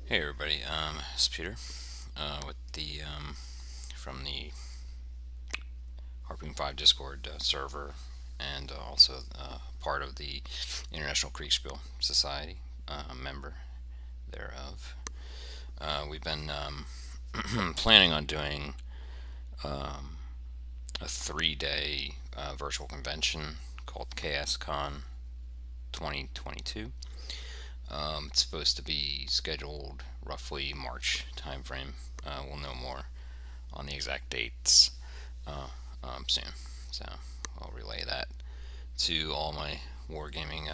Hey everybody, it's Peter with the from the Harpoon 5 Discord server and also part of the International Kriegsspiel Society, member thereof. We've been planning on doing a 3 day virtual convention called KSCon 2022. It's supposed to be scheduled roughly March timeframe. We'll know more on the exact dates soon. So I'll relay that to all my wargaming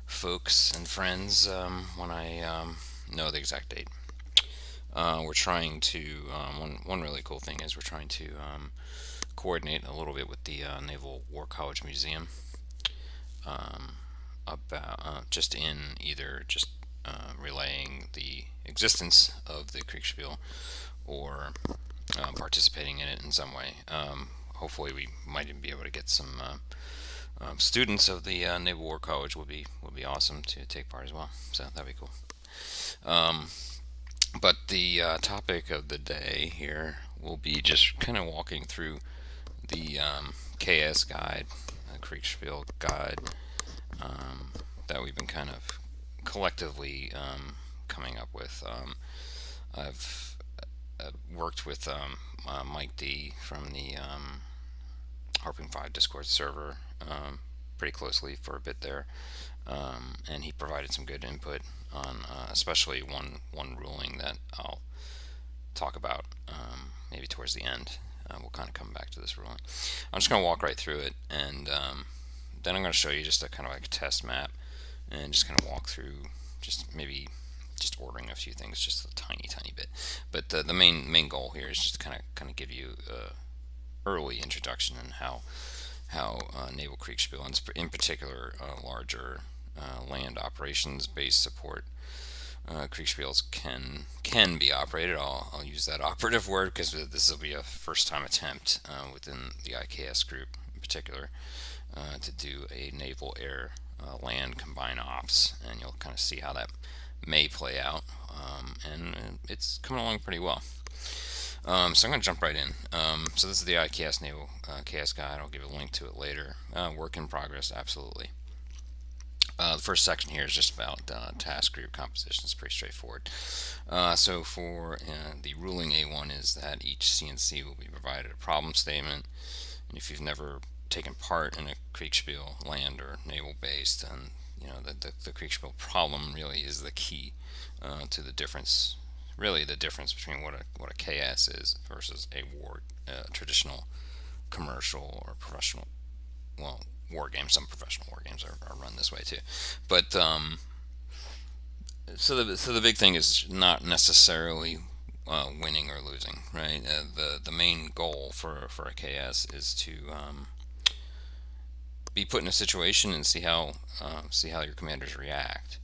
folks and friends when I know the exact date. We're trying to one really cool thing is we're trying to coordinate a little bit with the Naval War College Museum about just in either just relaying the existence of the Kriegsspiel or participating in it in some way. Hopefully, we might even be able to get some students of the Naval War College. Would be awesome to take part as well. So that'd be cool. But the topic of the day here will be just kind of walking through the KS guide, Kriegsspiel guide, that we've been kind of collectively coming up with. I've worked with Mike D from the Harpoon 5 Discord server pretty closely for a bit there, and he provided some good input on especially one ruling that I'll talk about maybe towards the end. We'll kind of come back to this ruling. I'm just going to walk right through it, and then I'm going to show you just a kind of like a test map, and just kind of walk through just maybe just ordering a few things just a tiny bit. But the main goal here is just to kind of give you early introduction and how naval Kriegsspiel, in particular larger land operations based support Kriegsspiels can be operated. I'll use that operative word because this will be a first time attempt within the IKS group in particular to do a naval air land combined ops, and you'll kind of see how that may play out, and it's coming along pretty well. So I'm going to jump right in. So this is the IKS Naval KS guide. I'll give a link to it later. Work in progress, absolutely. The first section here is just about task group composition. It's pretty straightforward. So for the ruling A1 is that each CNC will be provided a problem statement, and if you've never taken part in a Kriegsspiel, land or naval based, then you know the Kriegsspiel problem really is the key to the difference. Really, the difference between what a KS is versus a traditional commercial or professional, well, war games. Some professional war games are run this way too, but so the big thing is not necessarily winning or losing, right? The main goal for a KS is to be put in a situation and see how your commanders react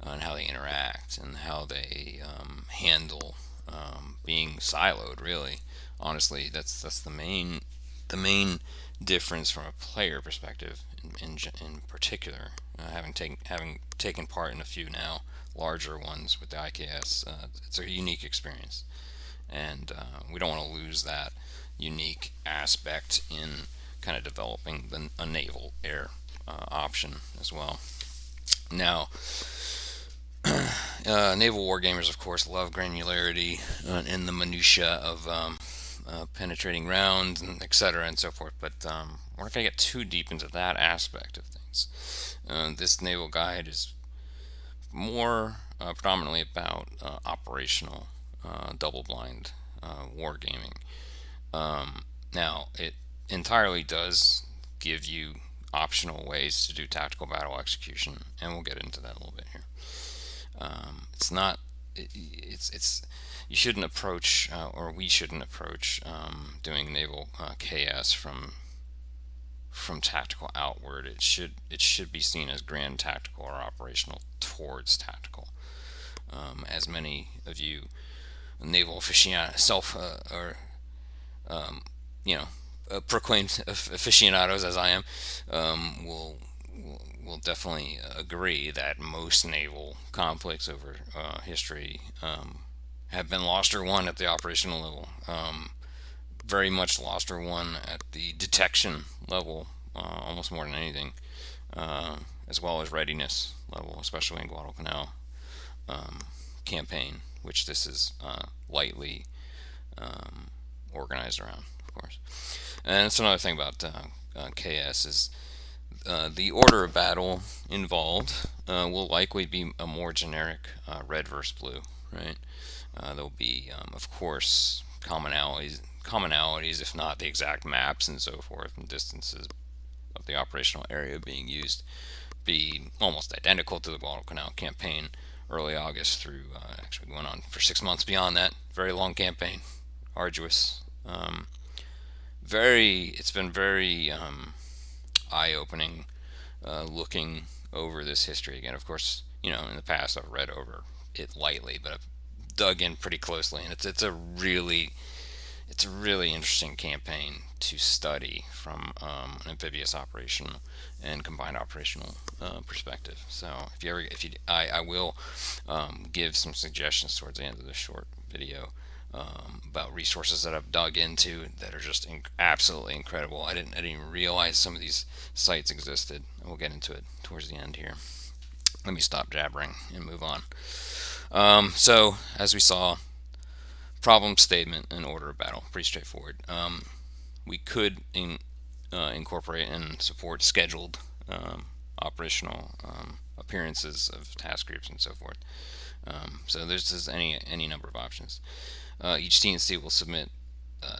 and how they interact and how they handle being siloed. Really, honestly, that's the main difference from a player perspective. In particular, having taken part in a few now larger ones with the IKS, it's a unique experience, and we don't want to lose that unique aspect in kind of developing a naval air option as well. Now, naval wargamers, of course, love granularity in the minutia of penetrating rounds and etc. and so forth. But we're not going to get too deep into that aspect of things. This naval guide is more predominantly about operational double-blind wargaming. Now, it entirely does give you optional ways to do tactical battle execution, and we'll get into that a little bit here. It's not. It's you shouldn't approach, or we shouldn't approach doing naval KS from tactical outward. It should be seen as grand tactical or operational towards tactical. As many of you naval aficionados, or you know proclaimed aficionados as I am, will will definitely agree that most naval conflicts over history have been lost or won at the operational level. Very much lost or won at the detection level, almost more than anything, as well as readiness level, especially in Guadalcanal campaign, which this is lightly organized around, of course. And it's another thing about KS is the order of battle involved will likely be a more generic red versus blue, right? There'll be, of course, commonalities, if not the exact maps and so forth, and distances of the operational area being used be almost identical to the Guadalcanal campaign, early August through, actually went on for 6 months beyond that. Very long campaign, arduous. It's been very eye-opening looking over this history again. Of course, in the past I've read over it lightly, but I've dug in pretty closely, and it's a really interesting campaign to study from an amphibious operational and combined operational perspective. So I will give some suggestions towards the end of this short video about resources that I've dug into that are just absolutely incredible. I didn't even realize some of these sites existed. We'll get into it towards the end here. Let me stop jabbering and move on. So as we saw, problem statement and order of battle, pretty straightforward. We could incorporate and support scheduled operational appearances of task groups and so forth. So there's just any number of options. Each TNC will submit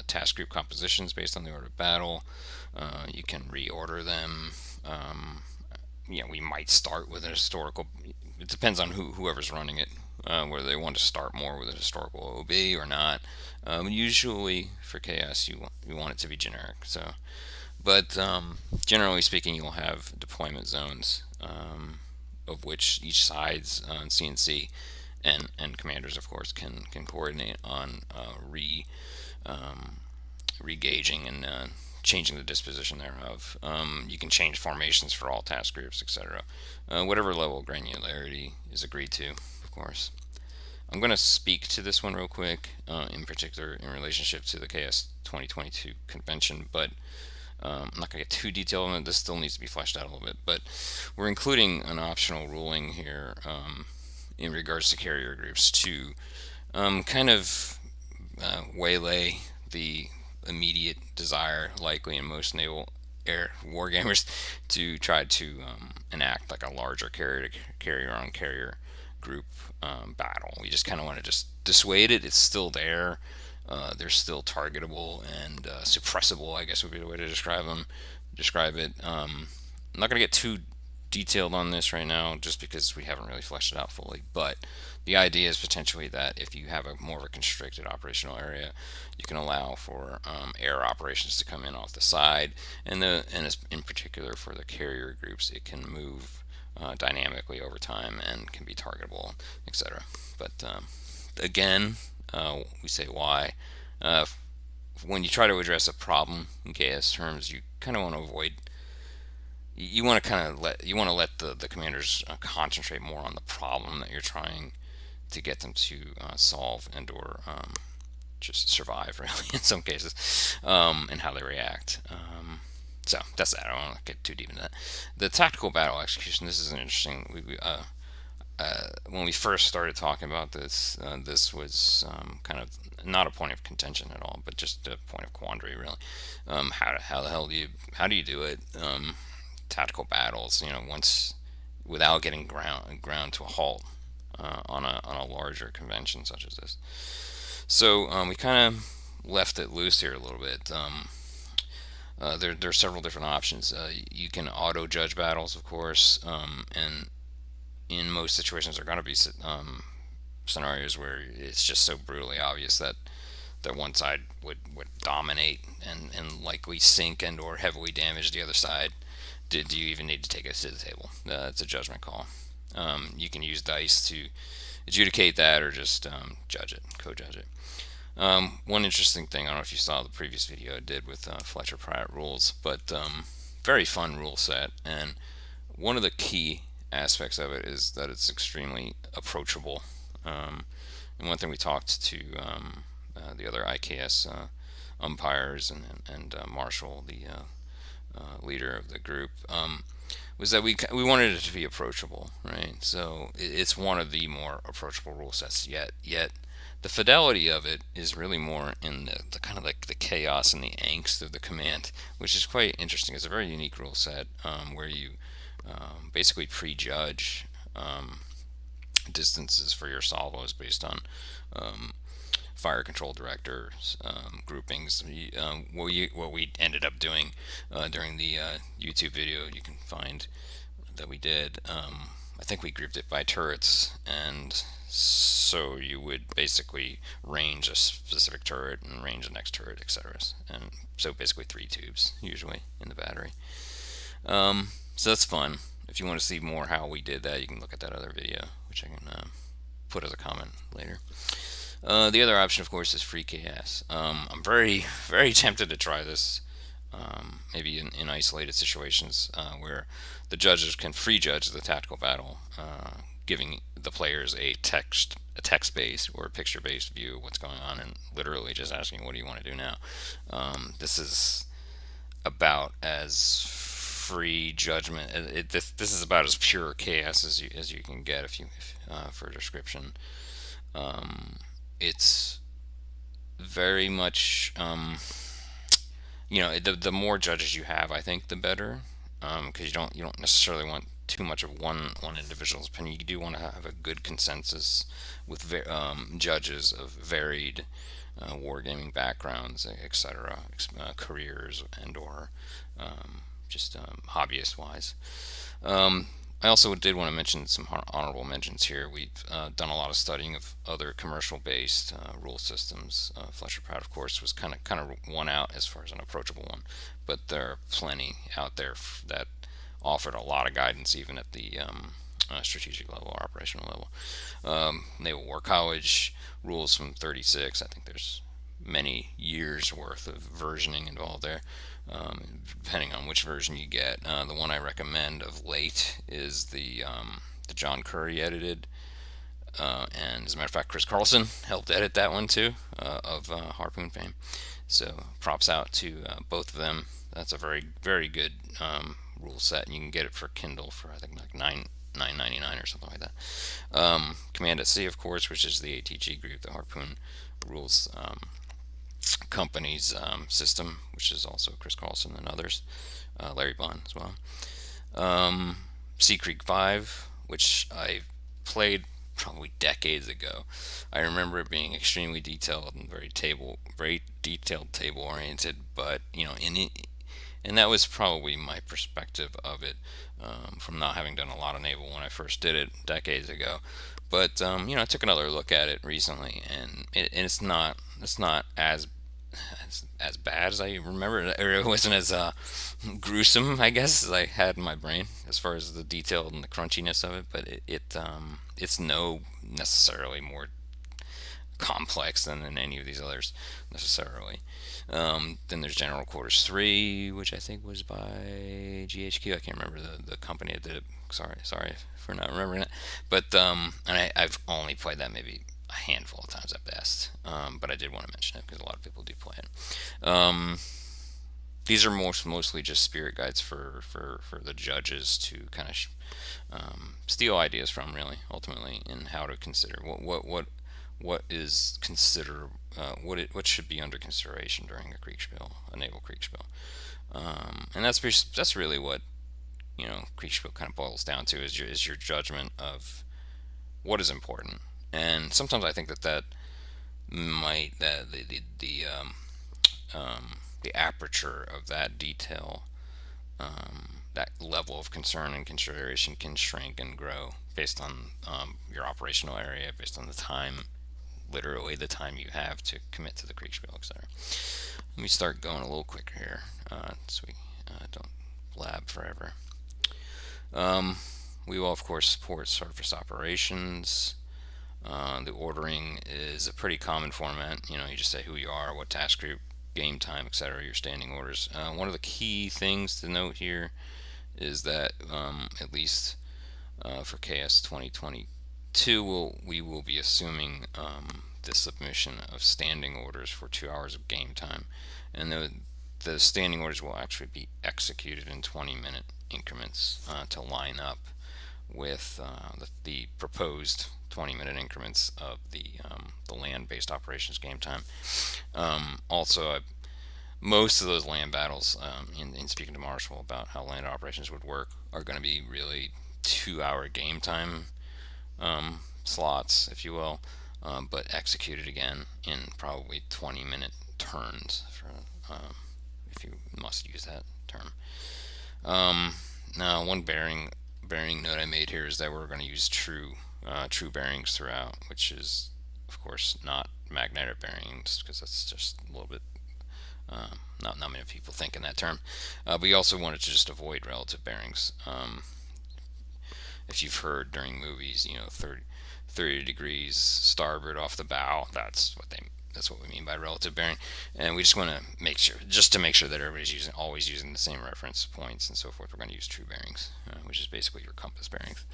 task group compositions based on the order of battle. You can reorder them. We might start with a historical. It depends on whoever's running it, whether they want to start more with a historical OB or not. Usually for KS, you want it to be generic. But generally speaking, you'll have deployment zones, of which each side's CNC and commanders, of course, can coordinate on re-gauging and changing the disposition thereof. You can change formations for all task groups, etc. Whatever level of granularity is agreed to, of course. I'm going to speak to this one real quick, in particular in relationship to the KS 2022 convention, but I'm not going to get too detailed on it. This still needs to be fleshed out a little bit, but we're including an optional ruling here in regards to carrier groups to kind of waylay the immediate desire, likely in most naval air wargamers, to try to enact like a larger carrier-on-carrier group battle. We just kind of want to just dissuade it. It's still there. They're still targetable and suppressible, I guess would be the way to describe it. I'm not going to get too detailed on this right now just because we haven't really fleshed it out fully, but the idea is potentially that if you have more of a constricted operational area, you can allow for air operations to come in off the side, and in particular for the carrier groups, it can move dynamically over time and can be targetable, etc. But again, we say why. When you try to address a problem in KS terms, you kind of want to avoid. You want to let the commanders concentrate more on the problem that you're trying to get them to solve and/or just survive, really, in some cases, and how they react. So that's that. I don't want to get too deep into that. The tactical battle execution. This is an interesting. When we first started talking about this, this was kind of not a point of contention at all, but just a point of quandary, really. How the hell do you do it? Tactical battles, once without getting ground to a halt on a larger convention such as this. So we kind of left it loose here a little bit. There are several different options. You can auto judge battles, of course, and in most situations there are going to be scenarios where it's just so brutally obvious that one side would dominate and likely sink and or heavily damage the other side. Do you even need to take it to the table? It's a judgment call. You can use dice to adjudicate that or just judge it, co-judge it. One interesting thing, I don't know if you saw the previous video I did with Fletcher Pratt rules, but very fun rule set, and one of the key aspects of it is that it's extremely approachable. And one thing we talked to the other IKS umpires and Marshall, the leader of the group, was that we wanted it to be approachable, right? So it's one of the more approachable rule sets yet. The fidelity of it is really more in the kind of like the chaos and the angst of the command, which is quite interesting. It's a very unique rule set where you basically prejudge distances for your salvos based on fire control directors groupings. What we ended up doing during the YouTube video you can find that we did, I think we grouped it by turrets, and so you would basically range a specific turret and range the next turret, etc. And so basically 3 tubes usually in the battery. So that's fun. If you want to see more how we did that, you can look at that other video, which I can put as a comment later. The other option, of course, is free KS. I'm very, very tempted to try this, maybe in isolated situations where the judges can free judge the tactical battle, giving the players a text-based or picture-based view of what's going on, and literally just asking, "What do you want to do now?" This is about as free judgment. This is about as pure KS as you can get for a description. It's very much the more judges you have, I think the better, because you don't necessarily want too much of one individual's opinion. You do want to have a good consensus with judges of varied wargaming backgrounds, etc., careers and or just hobbyist wise. I also did want to mention some honorable mentions here. We've done a lot of studying of other commercial-based rule systems. Fletcher Pratt, of course, was kind of one out as far as an approachable one, but there are plenty out there that offered a lot of guidance, even at the strategic level or operational level. Naval War College rules from 36. I think there's many years worth of versioning involved there. Depending on which version you get. The one I recommend of late is the John Curry edited, and as a matter of fact, Chris Carlson helped edit that one too, of Harpoon fame. So props out to both of them. That's a very, very good rule set, and you can get it for Kindle for I think like $9.99 or something like that. Command at Sea, of course, which is the ATG group, the Harpoon rules company's system, which is also Chris Carlson and others, Larry Bond as well. Sea Creek 5, which I played probably decades ago. I remember it being extremely detailed and very detailed table oriented, but and that was probably my perspective of it, from not having done a lot of naval when I first did it decades ago. But I took another look at it recently, and it's not as bad as I remember, or it wasn't as gruesome, I guess, as I had in my brain as far as the detail and the crunchiness of it. But it's no necessarily more complex than in any of these others necessarily. Then there's General Quarters 3, which I think was by GHQ. I can't remember the company that did it. Sorry for not remembering it. But and I've only played that maybe a handful of times at best. But I did want to mention it because a lot of people do play it. These are mostly just spirit guides for the judges to kind of steal ideas from, really, ultimately, in how to consider what is consider what should be under consideration during a naval Kriegsspiel, and that's really what Kriegsspiel kind of boils down to, is your judgment of what is important. And sometimes I think that might the aperture of that detail, that level of concern and consideration, can shrink and grow based on your operational area, based on the time, literally the time you have to commit to the Kriegsspiel, etc. Let me start going a little quicker here, so we don't blab forever. We will, of course, support surface operations. The ordering is a pretty common format. You just say who you are, what task group, game time, etc., your standing orders. One of the key things to note here is that at least for KS 2022, we will be assuming the submission of standing orders for 2 hours of game time, and the standing orders will actually be executed in 20-minute increments to line up with the proposed 20-minute increments of the land-based operations game time. Also, most of those land battles, in speaking to Marshall about how land operations would work, are going to be really 2 hour game time slots, if you will, but executed again in probably 20-minute turns, if you must use that term. Now, one bearing note I made here is that we're going to use true bearings throughout, which is, of course, not magnetic bearings, because that's just a little bit not many people think in that term. But we also wanted to just avoid relative bearings. If you've heard during movies, 30 degrees starboard off the bow, that's what we mean by relative bearing. And we just want to make sure that everybody's always using the same reference points and so forth. We're going to use true bearings, which is basically your compass bearings.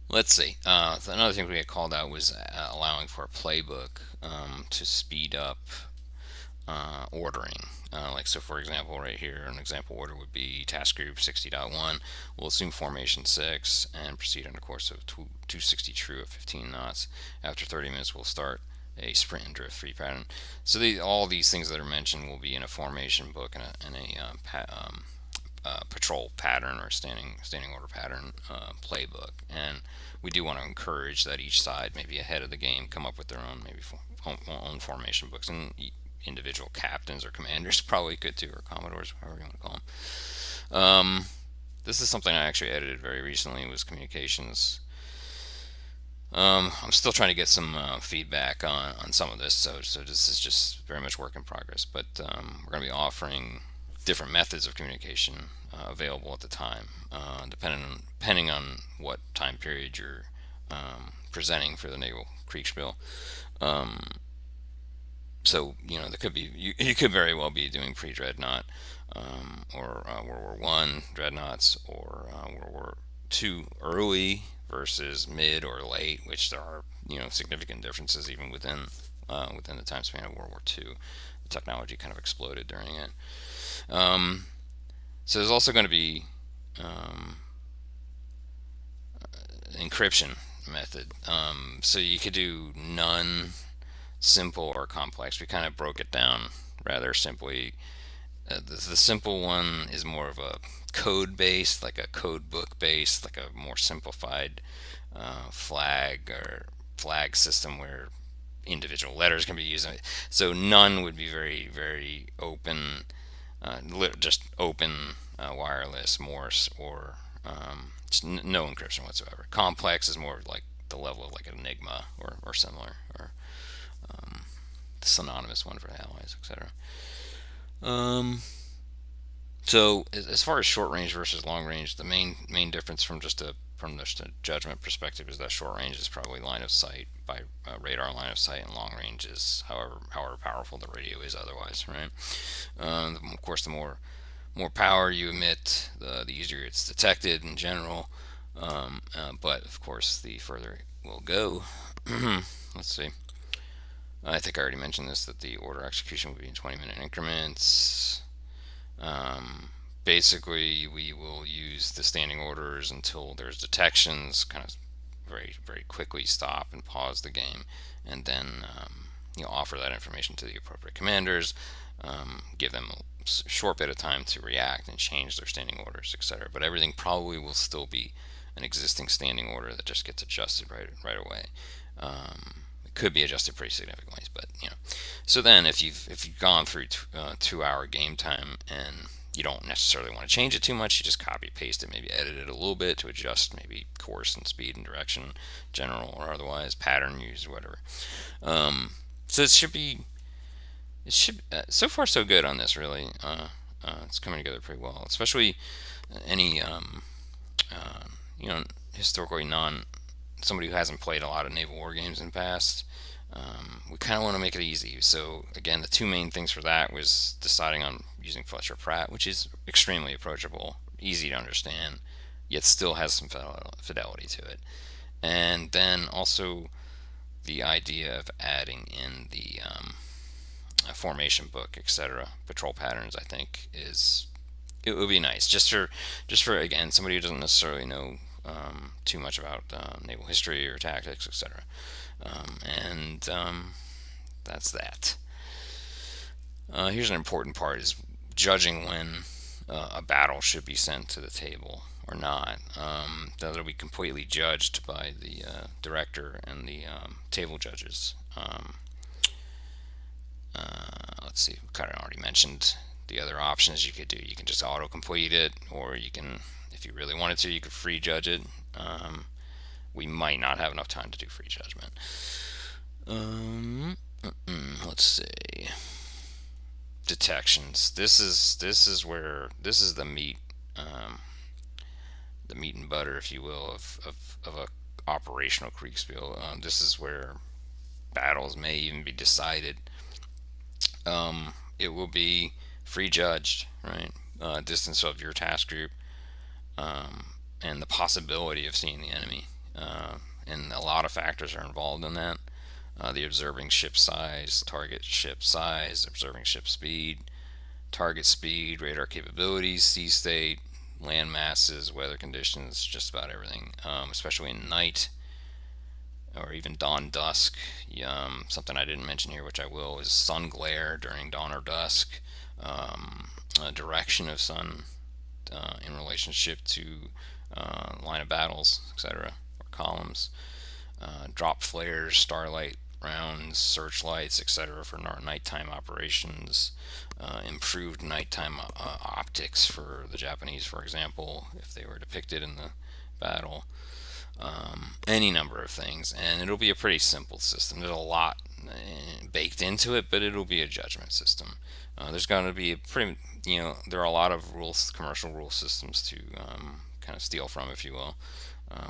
Let's see. Another thing we had called out was allowing for a playbook to speed up ordering. So for example, right here, an example order would be task group 60.1. We'll assume formation 6 and proceed on a course of 260 true at 15 knots. After 30 minutes, we'll start a sprint and drift free pattern. So all these things that are mentioned will be in a formation book and a patrol pattern or standing order pattern playbook. And we do want to encourage that each side, maybe ahead of the game, come up with their own own formation books, and individual captains or commanders probably could too, or commodores, however you want to call them. This is something I actually edited very recently. Was communications. I'm still trying to get some feedback on some of this, so this is just very much work in progress. But we're going to be offering different methods of communication available at the time, depending on what time period you're presenting for the Naval Kriegsspiel. So there could be you could very well be doing pre-drednought or World War One dreadnoughts, or World War Two early versus mid or late, which there are significant differences even within the time span of World War Two. The technology kind of exploded during it. So there's also going to be encryption method. So you could do none, simple, or complex. We kind of broke it down rather simply. The simple one is more of a code based, like a code book based, like a more simplified flag system where individual letters can be used. So none would be very, very open, just open wireless Morse, or just no encryption whatsoever. Complex is more like the level of like Enigma or similar, or the synonymous one for allies, etc. So as far as short range versus long range, the main difference from just a judgment perspective is that short range is probably line of sight by radar line of sight, and long range is however powerful the radio is otherwise, right? Of course, the more power you emit, the easier it's detected in general. But of course, the further it will go. Let's see. I think I already mentioned this, that the order execution will be in 20-minute increments. Basically, we will use the standing orders until there's detections, kind of very, very quickly stop and pause the game, and then offer that information to the appropriate commanders, give them a short bit of time to react and change their standing orders, etc. But everything probably will still be an existing standing order that just gets adjusted right away. It could be adjusted pretty significantly, but So then, if you've gone through 2 hour game time and you don't necessarily want to change it too much, you just copy paste it, maybe edit it a little bit to adjust maybe course and speed and direction, general or otherwise, pattern used, whatever. So it should so far so good on this, really. It's coming together pretty well, especially any historically somebody who hasn't played a lot of naval war games in the past. We kind of want to make it easy. So again, the two main things for that was deciding on using Fletcher Pratt, which is extremely approachable, easy to understand, yet still has some fidelity to it. And then also the idea of adding in the formation book, etc., patrol patterns. I think is it would be nice just for again somebody who doesn't necessarily know too much about naval history or tactics, etc. And that's that. Here's an important part: is judging when a battle should be sent to the table or not. That'll be completely judged by the director and the table judges. Let's see, we kind of already mentioned the other options you could do. You can just auto complete it, or you can, if you really wanted to, you could free judge it. We might not have enough time to do free judgment. Let's see. Detections. This is where this is the meat and butter, if you will, of a operational Kriegsspiel. This is where battles may even be decided. It will be free judged, right? Distance of your task group, and the possibility of seeing the enemy. And a lot of factors are involved in that. The observing ship size, target ship size, observing ship speed, target speed, radar capabilities, sea state, land masses, weather conditions, just about everything, especially in night or even dawn dusk. Something I didn't mention here, which I will, is sun glare during dawn or dusk, direction of sun in relationship to line of battles, etc., or columns, drop flares, starlight rounds, searchlights, etc., for nighttime operations, improved nighttime optics for the Japanese, for example, if they were depicted in the battle. Any number of things, and it'll be a pretty simple system. There's a lot baked into it, but it'll be a judgment system. There's going to be a pretty, there are a lot of rules, commercial rule systems to kind of steal from, if you will,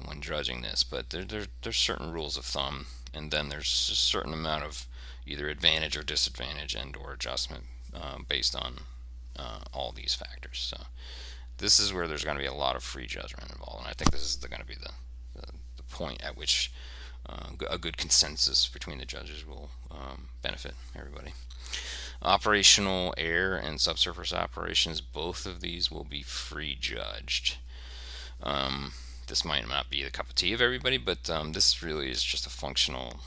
when judging this. But there's certain rules of thumb, and then there's a certain amount of either advantage or disadvantage and/or adjustment based on all these factors. So this is where there's going to be a lot of free judgment involved, and I think this is going to be the point at which a good consensus between the judges will benefit everybody. Operational air and subsurface operations, both of these will be free judged. This might not be the cup of tea of everybody, but this really is just a functional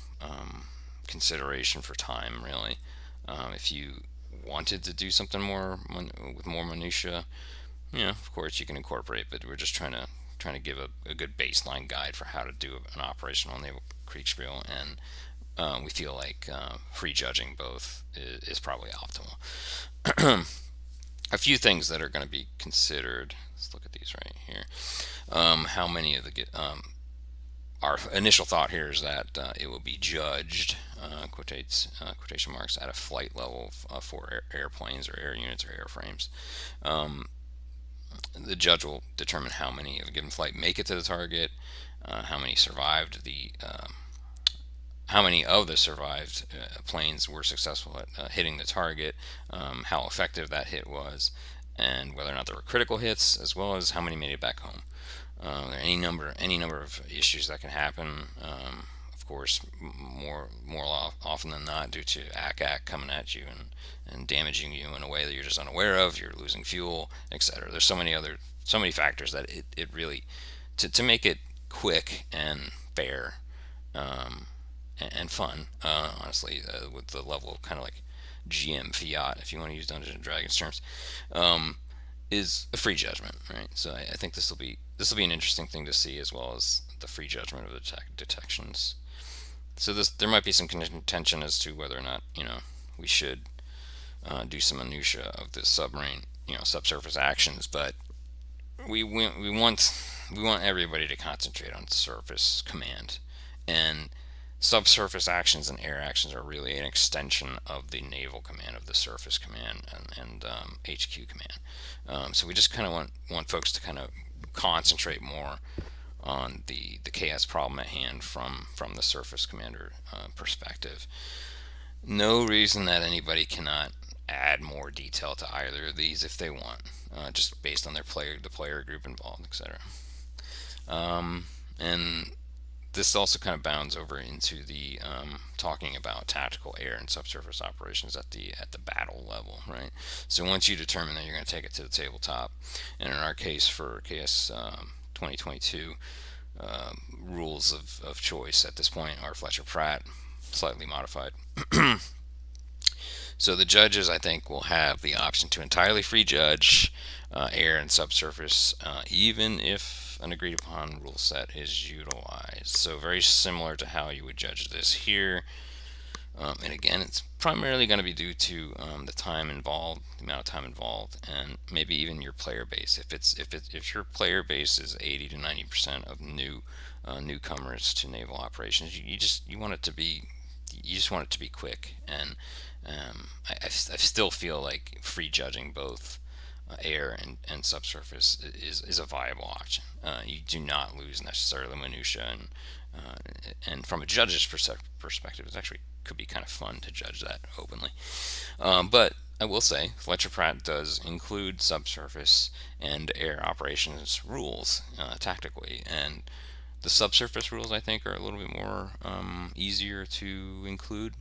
consideration for time, really. If you wanted to do something more with more minutia, of course you can incorporate, but we're just trying to give a good baseline guide for how to do an operational naval Kriegsspiel, and we feel like free judging both is probably optimal. A few things that are going to be considered. Let's look at these right here. How many of the our initial thought here is that it will be judged, quotation marks, at a flight level for airplanes or air units or airframes. The judge will determine how many of a given flight make it to the target, how many survived how many of the survived planes were successful at hitting the target, how effective that hit was, and whether or not there were critical hits, as well as how many made it back home. There are any number of issues that can happen. Of course, more often than not, due to IKS coming at you and damaging you in a way that you're just unaware of. You're losing fuel, etc. There's so many factors that it really to make it quick and fair and fun. Honestly, with the level of kind of like GM Fiat, if you want to use Dungeons and Dragons terms, is a free judgment, right? So I think this will be an interesting thing to see, as well as the free judgment of the detections. So there might be some contention as to whether or not we should do some minutia of this subsurface actions, but we want everybody to concentrate on surface command, and subsurface actions and air actions are really an extension of the naval command, of the surface command and HQ command. So we just kind of want folks to kind of concentrate more on the KS problem at hand from the surface commander perspective. No reason that anybody cannot add more detail to either of these if they want, just based on the player group involved, etc. And this also kind of bounds over into the talking about tactical air and subsurface operations at the battle level, right? So once you determine that you're going to take it to the tabletop, and in our case for KS 2022, rules of choice at this point are Fletcher Pratt, slightly modified. So the judges, I think, will have the option to entirely free judge air and subsurface, even if an agreed upon rule set is utilized. So very similar to how you would judge this here. And again, it's primarily going to be due to the time involved, the amount of time involved, and maybe even your player base. If your player base is 80 to 90% of newcomers to naval operations, you just want it to be quick. And I still feel like free judging both air and subsurface is a viable option. You do not lose necessarily minutia, and from a judge's perspective, it actually could be kind of fun to judge that openly. But I will say Fletcher Pratt does include subsurface and air operations rules tactically, and the subsurface rules I think are a little bit more easier to include,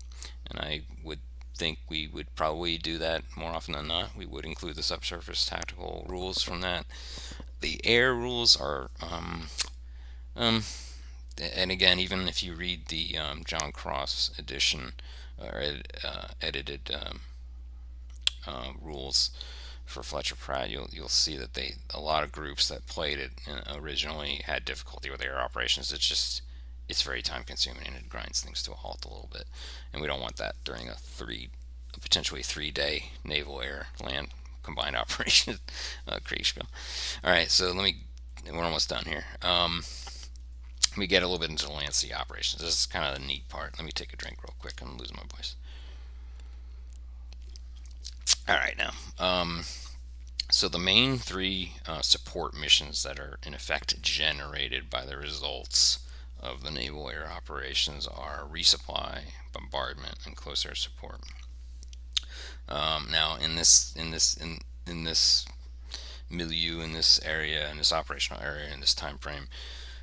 and I would think we would probably do that more often than not. We would include the subsurface tactical rules from that. The air rules are, and again, even if you read the John Cross edition or edited rules for Fletcher Pratt, you'll see that a lot of groups that played it originally had difficulty with air operations. It's very time consuming and it grinds things to a halt a little bit, and we don't want that during a potentially 3-day naval air land combined operation Kriegsspiel. All right, so we're almost done here. Let me get a little bit into the land sea operations. This is kind of the neat part. Let me take a drink real quick. I'm losing my voice. All right, now. So the main three support missions that are in effect generated by the results of the naval air operations are resupply, bombardment, and close air support. Now, in this milieu, in this area, in this operational area, in this time frame,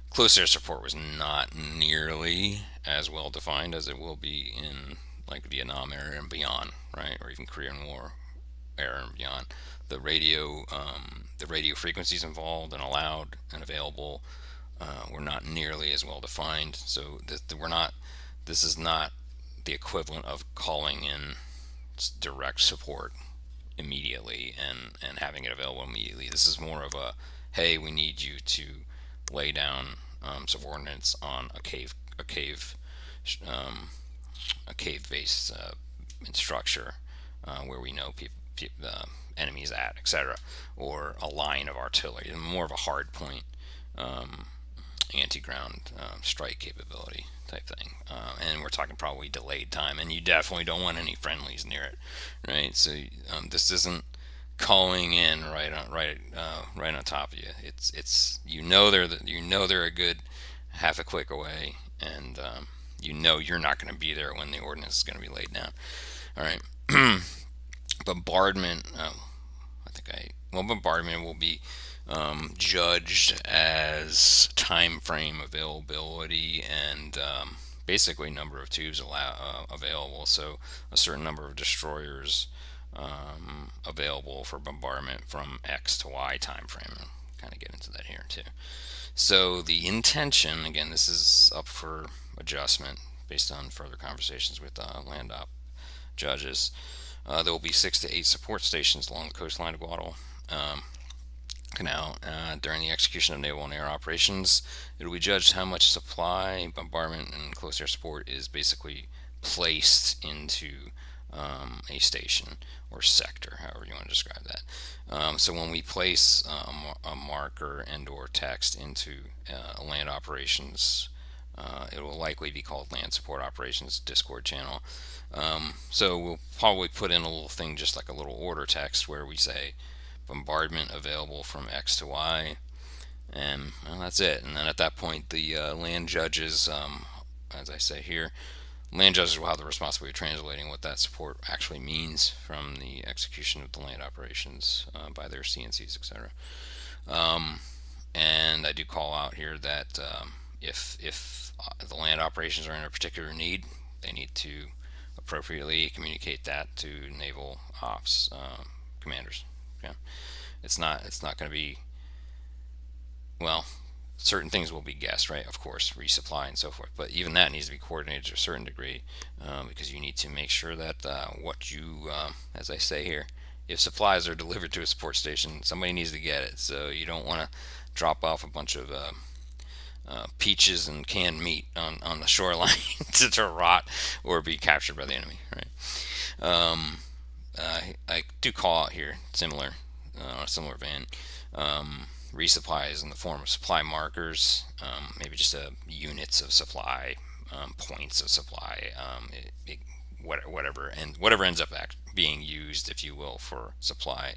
close air support was not nearly as well defined as it will be in like Vietnam area and beyond, right, or even Korean War era and beyond. The radio frequencies involved and allowed and available were not nearly as well defined. So this is not the equivalent of calling in direct support immediately and having it available immediately. This is more of a, hey, we need you to lay down subordinates on a cave based structure where we know the enemies at, etc., or a line of artillery, more of a hard point anti-ground strike capability type thing, and we're talking probably delayed time, and you definitely don't want any friendlies near it, right? So this isn't calling in right on top of you. It's they're a good half a click away, and you're not going to be there when the ordnance is going to be laid down. All right. Bombardment. Bombardment will be judged as time frame availability and basically number of tubes available. So a certain number of destroyers available for bombardment from X to Y time frame. I'll kind of get into that here too. So the intention, again, this is up for adjustment based on further conversations with land op judges. There will be 6 to 8 support stations along the coastline of Guadalcanal. During the execution of naval and air operations, it will be judged how much supply, bombardment, and close air support is basically placed into a station or sector, however you want to describe that. So when we place a marker and or text into a land operations, it will likely be called land support operations Discord channel. So we'll probably put in a little thing, just like a little order text, where we say bombardment available from X to Y, And well, that's it. And then at that point, the land judges, as I say here, land judges will have the responsibility of translating what that support actually means from the execution of the land operations by their CNCs, etc. And I do call out here that if the land operations are in a particular need, they need to appropriately communicate that to naval ops commanders. Okay? It's not going to be, well, certain things will be guessed, right? Of course, resupply and so forth. But even that needs to be coordinated to a certain degree, because you need to make sure that what you, as I say here, if supplies are delivered to a support station, somebody needs to get it. So you don't want to drop off a bunch of peaches and canned meat on the shoreline to rot or be captured by the enemy, right? I do call out here a similar vein. Resupplies in the form of supply markers, maybe just units of supply, points of supply, whatever ends up being used, if you will, for supply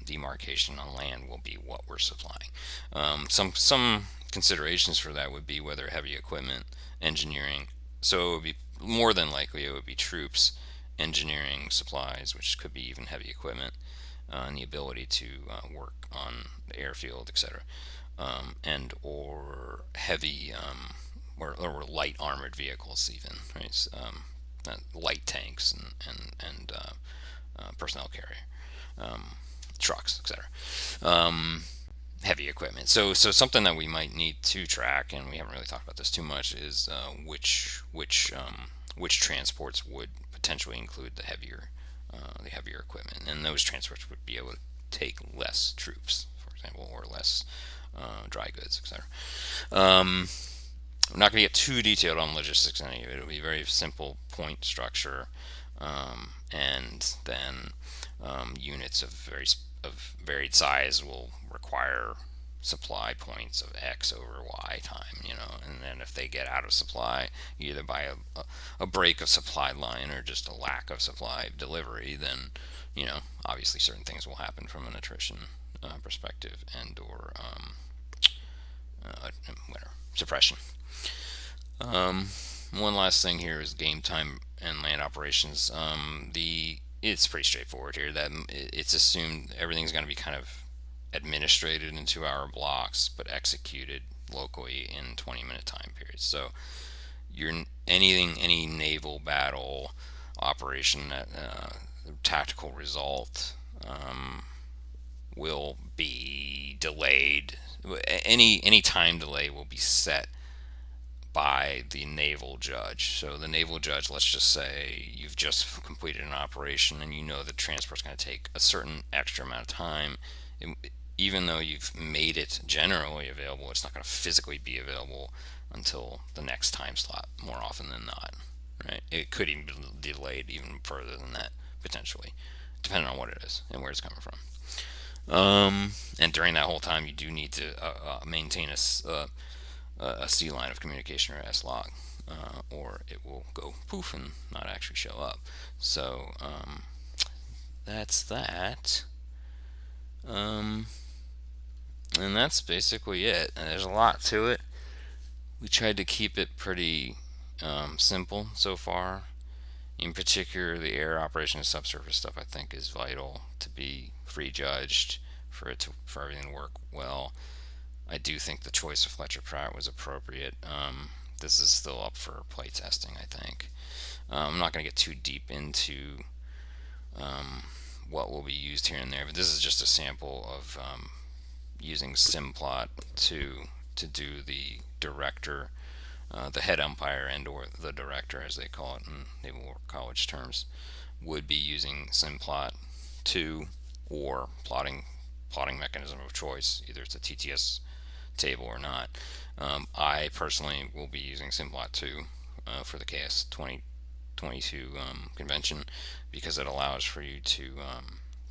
demarcation on land will be what we're supplying. Some considerations for that would be whether heavy equipment, engineering. So it would be more than likely it would be troops, engineering, supplies, which could be even heavy equipment, and the ability to work on the airfield, etc., and or heavy or light armored vehicles, even, right? Light tanks and personnel carrier, trucks, etc. Heavy equipment. So something that we might need to track, and we haven't really talked about this too much, is which transports would potentially include the heavier equipment, and those transports would be able to take less troops, for example, or less dry goods, etc. We're not going to get too detailed on logistics any of it. It'll be very simple point structure, and then units of varied size will require supply points of X over Y time, and then if they get out of supply, either by a break of supply line or just a lack of supply delivery, then, obviously certain things will happen from an attrition perspective and or suppression. One last thing here is game time and land operations. It's pretty straightforward here that it's assumed everything's going to be kind of administrated in 2-hour blocks but executed locally in 20-minute time periods. So any naval battle operation that tactical result will be delayed. Any time delay will be set by the naval judge. So the naval judge, let's just say you've just completed an operation and the transport's going to take a certain extra amount of time. Even though you've made it generally available, it's not going to physically be available until the next time slot, more often than not, right? It could even be delayed even further than that, potentially, depending on what it is and where it's coming from. And during that whole time, you do need to maintain a C line of communication or S log, or it will go poof and not actually show up. So that's that. And that's basically it. And there's a lot to it. We tried to keep it pretty simple so far. In particular, the air operation and subsurface stuff I think is vital to be free judged for everything to work well. I do think the choice of Fletcher Pratt was appropriate. This is still up for play testing, I think. I'm not going to get too deep into what will be used here and there, but this is just a sample of using Simplot to do the director, the head umpire and or the director, as they call it in Naval College terms, would be using Simplot 2 or plotting mechanism of choice. Either it's a TTS table or not. I personally will be using Simplot 2 for the KS 2022 convention, because it allows for you to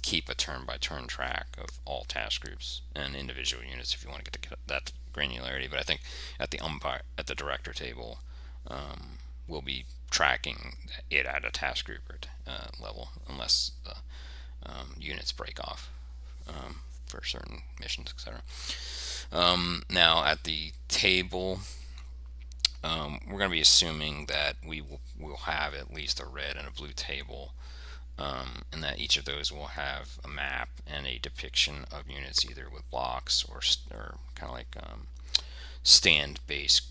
keep a turn-by-turn track of all task groups and individual units if you want to get that granularity. But I think at the director table, we'll be tracking it at a task group or level, unless units break off for certain missions, etc. Now at the table, we're going to be assuming that will have at least a red and a blue table, and that each of those will have a map and a depiction of units either with blocks or kind of like stand-based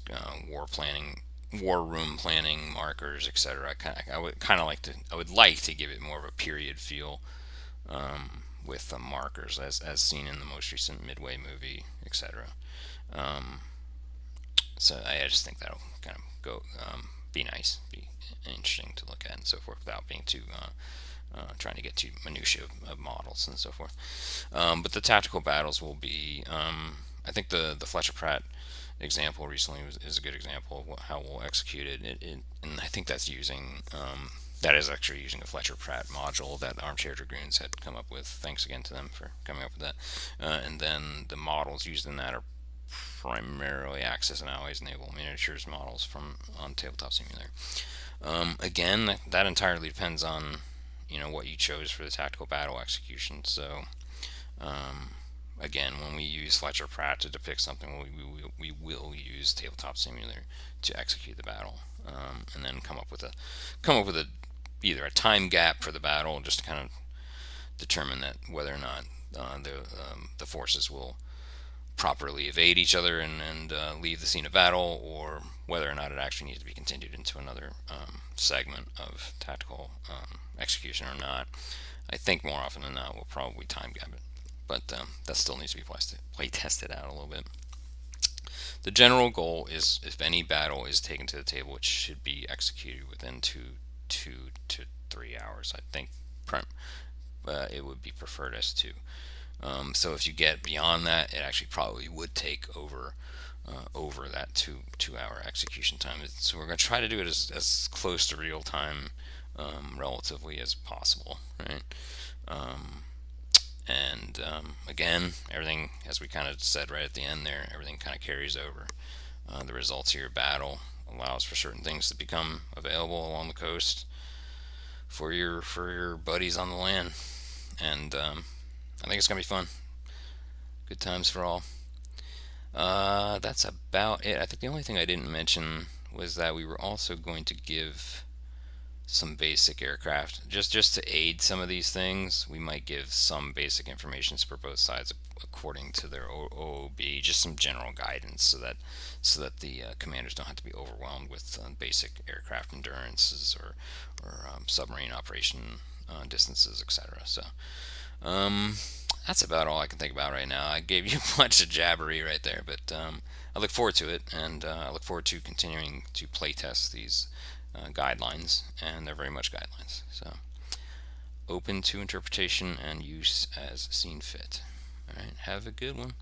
war room planning markers, etc. I would like to give it more of a period feel, with the markers as seen in the most recent Midway movie, etc. So I just think that'll kind of be nice, be interesting to look at and so forth without being too trying to get to minutia of models and so forth. But the tactical battles will be, I think the Fletcher Pratt example recently is a good example of how we'll execute it. And I think that is actually using a Fletcher Pratt module that Armchair Dragoons had come up with. Thanks again to them for coming up with that. And then the models used in that are primarily Axis and Allies naval miniatures models from on Tabletop Simulator. Again, that entirely depends on what you chose for the tactical battle execution. So again, when we use Fletcher Pratt to depict something, we will use Tabletop Simulator to execute the battle, and then come up with either a time gap for the battle, just to kind of determine that whether or not the forces will properly evade each other and leave the scene of battle, or whether or not it actually needs to be continued into another segment of tactical execution or not. I think more often than not we'll probably time gap it, but that still needs to be play tested out a little bit. The general goal is, if any battle is taken to the table, it should be executed within 2 to 3 hours. I think it would be preferred as 2. So if you get beyond that, it actually probably would take over that 2 hour execution time. So we're going to try to do it as close to real time, relatively, as possible, right? And again, everything, as we kind of said right at the end there, everything kind of carries over. The results of your battle allows for certain things to become available along the coast for your buddies on the land, and I think it's gonna be fun. Good times for all. That's about it. I think the only thing I didn't mention was that we were also going to give some basic aircraft, just to aid some of these things. We might give some basic information for both sides according to their OOB, just some general guidance, so that the commanders don't have to be overwhelmed with basic aircraft endurances or submarine operation distances, etc. So that's about all I can think about right now. I gave you a bunch of jabbery right there, but I look forward to it, and I look forward to continuing to playtest these guidelines, and they're very much guidelines. So open to interpretation and use as seen fit. All right, have a good one.